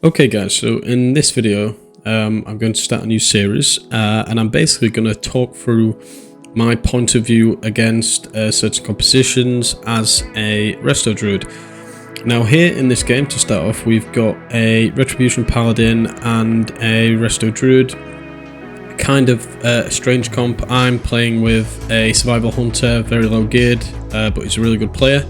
Okay guys, so in this video I'm going to start a new series and I'm basically going to talk through my point of view against certain compositions as a Resto druid. Now here in this game, to start off, we've got a Retribution Paladin and a Resto druid. Kind of a strange comp. I'm playing with a Survival Hunter, very low geared, but he's a really good player.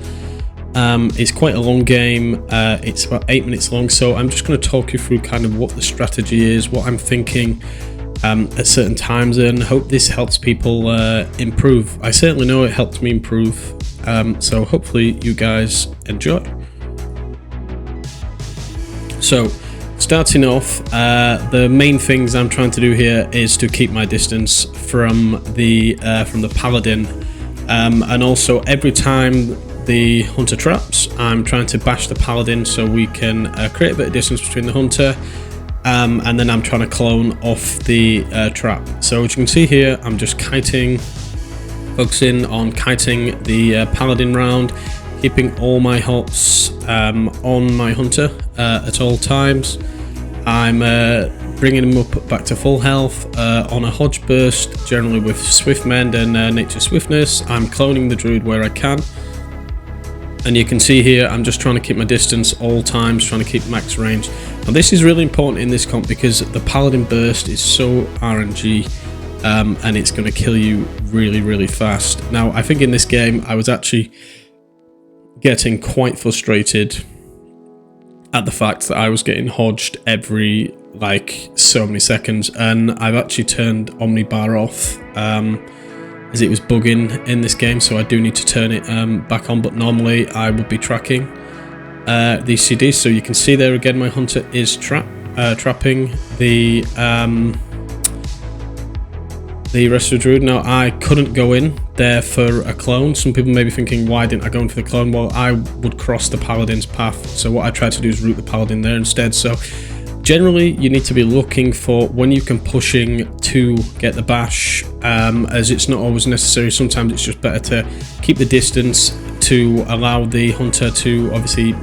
It's quite a long game, it's about 8 minutes long, so I'm just going to talk you through kind of what the strategy is, what I'm thinking at certain times, and hope this helps people improve. I certainly know it helped me improve, so hopefully you guys enjoy. So starting off, the main things I'm trying to do here is to keep my distance from the Paladin, and also every time the hunter traps, I'm trying to bash the paladin so we can create a bit of distance between the hunter, and then I'm trying to clone off the trap. So as you can see here, I'm just focusing on kiting the paladin round, keeping all my hots on my hunter at all times. I'm bringing him up back to full health on a hodge burst, generally with swift mend and nature swiftness. I'm cloning the druid where I can. And you can see here, I'm just trying to keep my distance all times, trying to keep max range. Now this is really important in this comp because the Paladin burst is so RNG, and it's going to kill you really, really fast. Now I think in this game, I was actually getting quite frustrated at the fact that I was getting hodged every, like, so many seconds. And I've actually turned Omnibar off, as it was bugging in this game, so I do need to turn it back on, but normally I would be tracking these CDs. So you can see there again, my hunter is trapping the Resto druid. Now I couldn't go in there for a clone. Some people may be thinking, why didn't I go in for the clone? Well, I would cross the paladin's path, so what I tried to do is route the paladin there instead. So generally, you need to be looking for when you can pushing to get the bash, as it's not always necessary. Sometimes it's just better to keep the distance to allow the hunter to obviously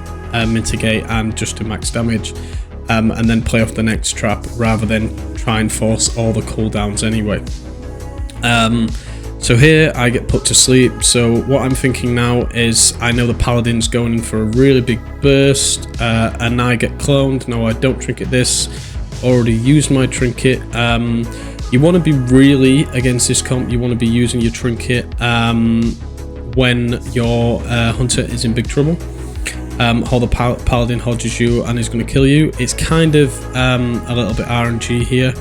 mitigate and just to max damage, and then play off the next trap rather than try and force all the cooldowns anyway. So here I get put to sleep. So what I'm thinking now is, I know the paladin's going in for a really big burst, and I get cloned. No, I don't trinket this. Already used my trinket. You want to be really, against this comp, you want to be using your trinket when your hunter is in big trouble. How the paladin hodges you and is going to kill you. It's kind of a little bit RNG here.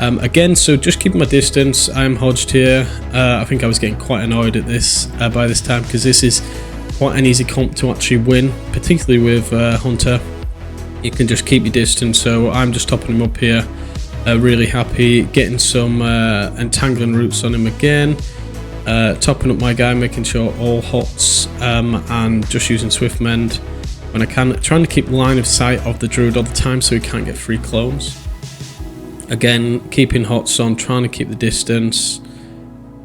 Again, so just keeping my distance. I'm hodged here. I think I was getting quite annoyed at this by this time, because this is quite an easy comp to actually win, particularly with Hunter. You can just keep your distance, so I'm just topping him up here. Really happy, getting some entangling roots on him again. Topping up my guy, making sure all hots, and just using swift mend when I can. Trying to keep line of sight of the druid all the time so he can't get free clones. Again, keeping hots on, trying to keep the distance.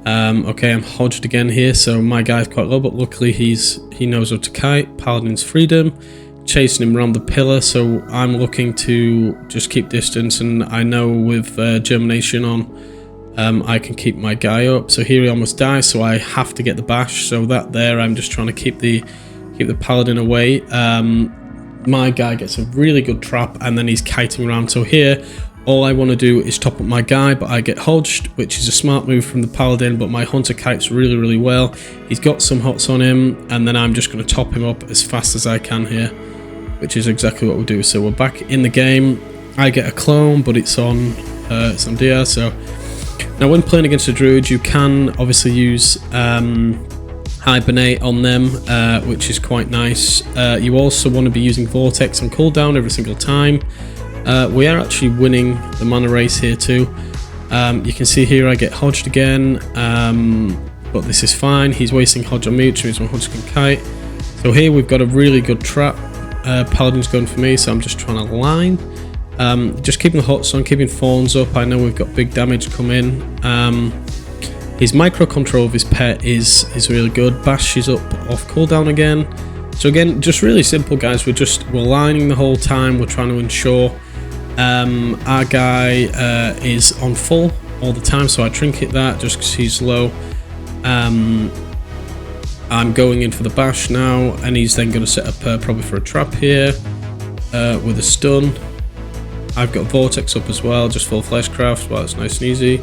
Okay, I'm hodged again here, so my guy's quite low, but luckily he knows how to kite. Paladin's freedom, chasing him around the pillar, so I'm looking to just keep distance, and I know with germination on, I can keep my guy up. So here he almost dies, so I have to get the bash. So that there, I'm just trying to keep the paladin away. My guy gets a really good trap, and then he's kiting around. So here, all I want to do is top up my guy, but I get hodged, which is a smart move from the paladin, but my hunter kites really, really well. He's got some hots on him, and then I'm just going to top him up as fast as I can here, which is exactly what we'll do. So we're back in the game. I get a clone, but it's on DR. So now when playing against a druid, you can obviously use hibernate on them, which is quite nice. You also want to be using vortex on cooldown every single time. We are actually winning the mana race here too. You can see here I get hodged again, but this is fine. He's wasting hodge on me, which means my hodge can kite. So here we've got a really good trap. Paladin's going for me, so I'm just trying to line. Just keeping the hots on, keeping fawns up. I know we've got big damage coming. His micro control of his pet is really good. Bash is up off cooldown again. So again, just really simple, guys. We're lining the whole time. We're trying to ensure our guy is on full all the time, so I trinket that just because he's low. I'm going in for the bash now, and he's then going to set up probably for a trap here with a stun. I've got Vortex up as well, just full Fleshcraft. Well, it's nice and easy.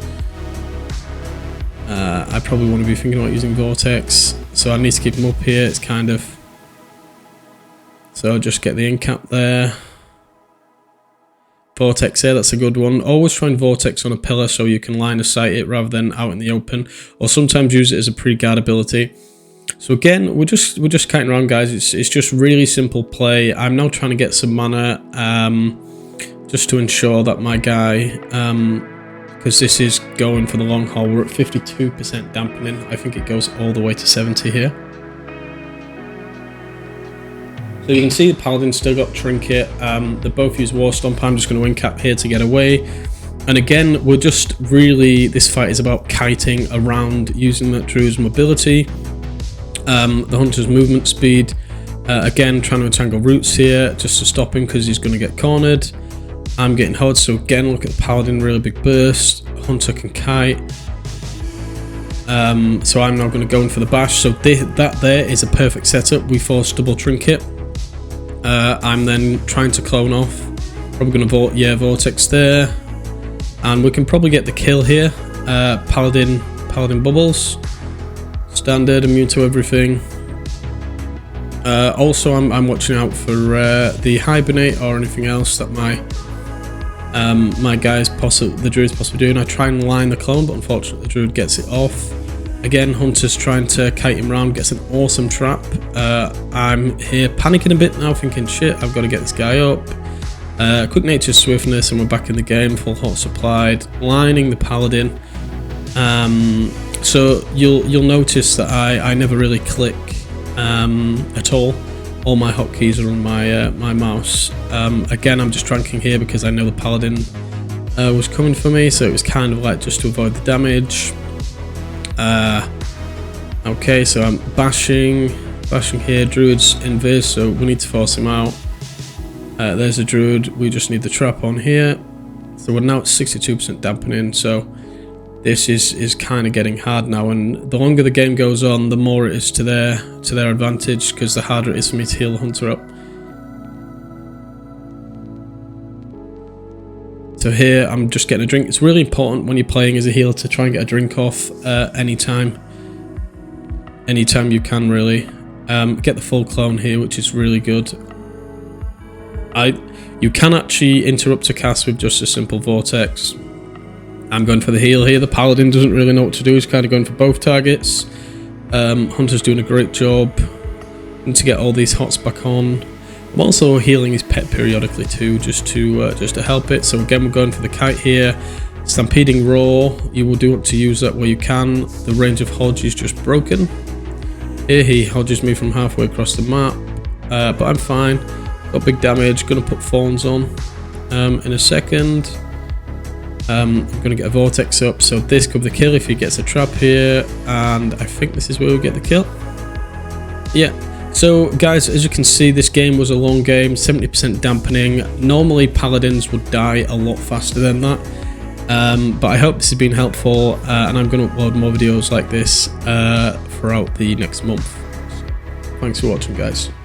I probably want to be thinking about using Vortex, so I need to keep him up here. It's kind of... So just get the incap there. Vortex here, that's a good one. Always try and Vortex on a pillar so you can line of sight it rather than out in the open, or sometimes use it as a pre-guard ability. So again, we're just kiting around, guys. It's just really simple play. I'm now trying to get some mana just to ensure that my guy, because this is going for the long haul. We're at 52% dampening. I think it goes all the way to 70 here. So you can see the Paladin still got Trinket. They both use War Stomp. I'm just going to incap here to get away. And again, we're just really, this fight is about kiting around using that Druid's mobility. The Hunter's movement speed. Again, trying to entangle roots here just to stop him because he's going to get cornered. I'm getting HUD, so again, look at the Paladin, really big burst. Hunter can kite. So I'm now going to go in for the bash. So that there is a perfect setup. We force double trinket. I'm then trying to clone off. Probably going to Vortex there. And we can probably get the kill here. Paladin bubbles. Standard, immune to everything. Also, I'm watching out for the hibernate or anything else that my guys the druid's possibly doing. I try and line the clone, but unfortunately the druid gets it off. Again, Hunter's trying to kite him around, gets an awesome trap. I'm here panicking a bit now, thinking shit, I've got to get this guy up. Quick nature swiftness, and we're back in the game, full hot supplied, lining the Paladin. So you'll notice that I never really click at all. All my hotkeys are on my mouse. Again, I'm just dranking here because I know the Paladin was coming for me, so it was kind of like just to avoid the damage. Okay, so I'm bashing here. Druid's invis, so we need to force him out. There's a Druid. We just need the trap on here. So we're now at 62% dampening. So this is kind of getting hard now, and the longer the game goes on, the more it is to their advantage, because the harder it is for me to heal the Hunter up. So here I'm just getting a drink. It's really important when you're playing as a healer to try and get a drink off anytime you can, really. Get the full clone here, which is really good. You can actually interrupt a cast with just a simple Vortex. I'm going for the heal here. The Paladin doesn't really know what to do. He's kind of going for both targets. Hunter's doing a great job. Need to get all these hots back on. I'm also healing his pet periodically too, just to help it. So again, we're going for the kite here. Stampeding Roar. You will do want to use that where you can. The range of Hodge is just broken. Here he hodges me from halfway across the map, but I'm fine. Got big damage. Gonna put Thorns on in a second. I'm going to get a Vortex up, so this could be the kill if he gets a trap here, and I think this is where we get the kill. Yeah, so guys, as you can see, this game was a long game, 70% dampening. Normally Paladins would die a lot faster than that, but I hope this has been helpful, and I'm going to upload more videos like this throughout the next month. Thanks for watching, guys.